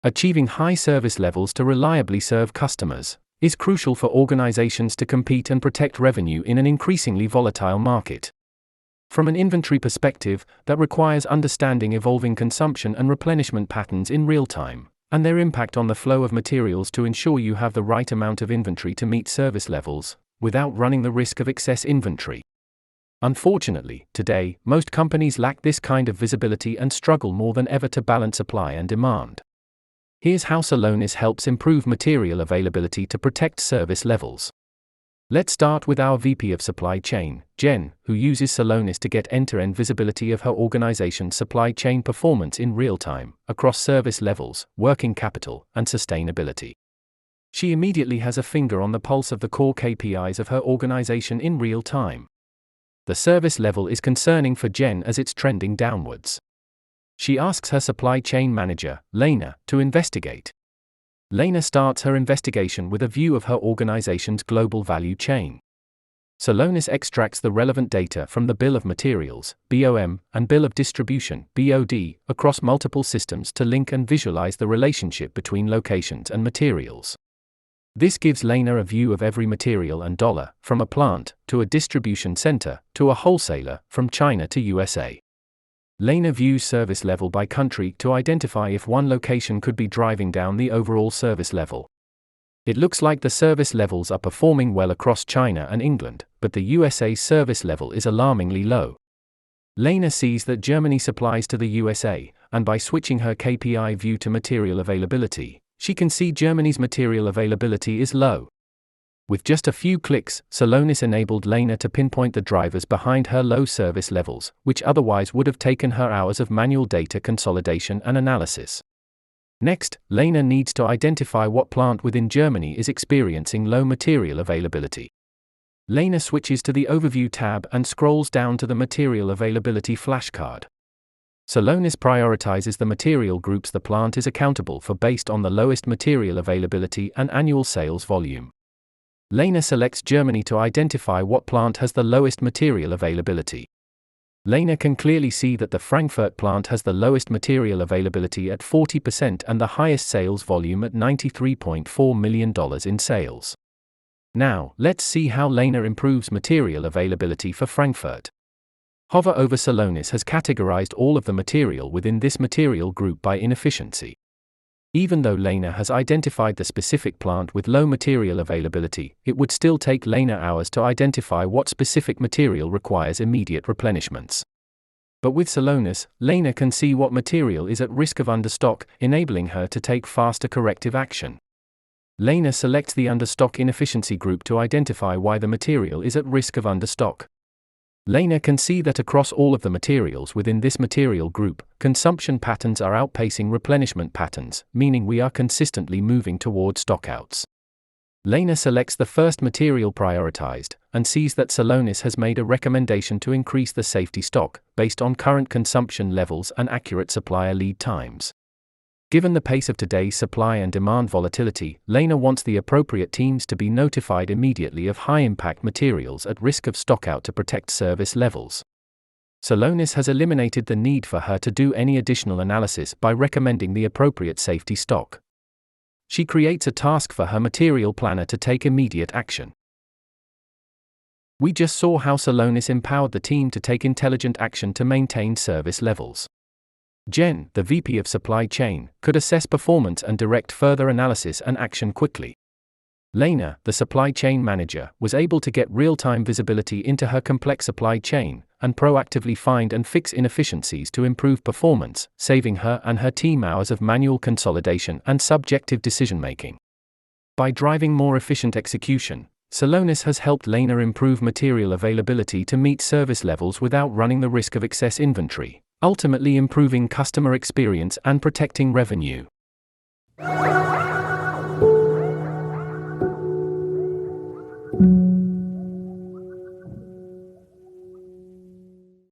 Achieving high service levels to reliably serve customers is crucial for organizations to compete and protect revenue in an increasingly volatile market. From an inventory perspective, that requires understanding evolving consumption and replenishment patterns in real time, and their impact on the flow of materials to ensure you have the right amount of inventory to meet service levels, without running the risk of excess inventory. Unfortunately, today, most companies lack this kind of visibility and struggle more than ever to balance supply and demand. Here's how Celonis helps improve material availability to protect service levels. Let's start with our VP of Supply Chain, Jen, who uses Celonis to get end-to-end visibility of her organization's supply chain performance in real time, across service levels, working capital, and sustainability. She immediately has a finger on the pulse of the core KPIs of her organization in real time. The service level is concerning for Jen as it's trending downwards. She asks her supply chain manager, Lena, to investigate. Lena starts her investigation with a view of her organization's global value chain. Celonis extracts the relevant data from the Bill of Materials, BOM, and Bill of Distribution, BOD, across multiple systems to link and visualize the relationship between locations and materials. This gives Lena a view of every material and dollar, from a plant, to a distribution center, to a wholesaler, from China to USA. Lena views service level by country to identify if one location could be driving down the overall service level. It looks like the service levels are performing well across China and England, but the USA's service level is alarmingly low. Lena sees that Germany supplies to the USA, and by switching her KPI view to material availability, she can see Germany's material availability is low. With just a few clicks, Celonis enabled Lena to pinpoint the drivers behind her low service levels, which otherwise would have taken her hours of manual data consolidation and analysis. Next, Lena needs to identify what plant within Germany is experiencing low material availability. Lena switches to the Overview tab and scrolls down to the Material Availability flashcard. Celonis prioritizes the material groups the plant is accountable for based on the lowest material availability and annual sales volume. Lena selects Germany to identify what plant has the lowest material availability. Lena can clearly see that the Frankfurt plant has the lowest material availability at 40% and the highest sales volume at $93.4 million in sales. Now, let's see how Lena improves material availability for Frankfurt. Hover over Celonis has categorized all of the material within this material group by inefficiency. Even though Lena has identified the specific plant with low material availability, it would still take Lena hours to identify what specific material requires immediate replenishments. But with Celonis, Lena can see what material is at risk of understock, enabling her to take faster corrective action. Lena selects the understock inefficiency group to identify why the material is at risk of understock. Lena can see that across all of the materials within this material group, consumption patterns are outpacing replenishment patterns, meaning we are consistently moving toward stockouts. Lena selects the first material prioritized, and sees that Celonis has made a recommendation to increase the safety stock, based on current consumption levels and accurate supplier lead times. Given the pace of today's supply and demand volatility, Lena wants the appropriate teams to be notified immediately of high-impact materials at risk of stockout to protect service levels. Celonis has eliminated the need for her to do any additional analysis by recommending the appropriate safety stock. She creates a task for her material planner to take immediate action. We just saw how Celonis empowered the team to take intelligent action to maintain service levels. Jen, the VP of Supply Chain, could assess performance and direct further analysis and action quickly. Lena, the supply chain manager, was able to get real-time visibility into her complex supply chain, and proactively find and fix inefficiencies to improve performance, saving her and her team hours of manual consolidation and subjective decision-making. By driving more efficient execution, Celonis has helped Lena improve material availability to meet service levels without running the risk of excess inventory, ultimately improving customer experience and protecting revenue.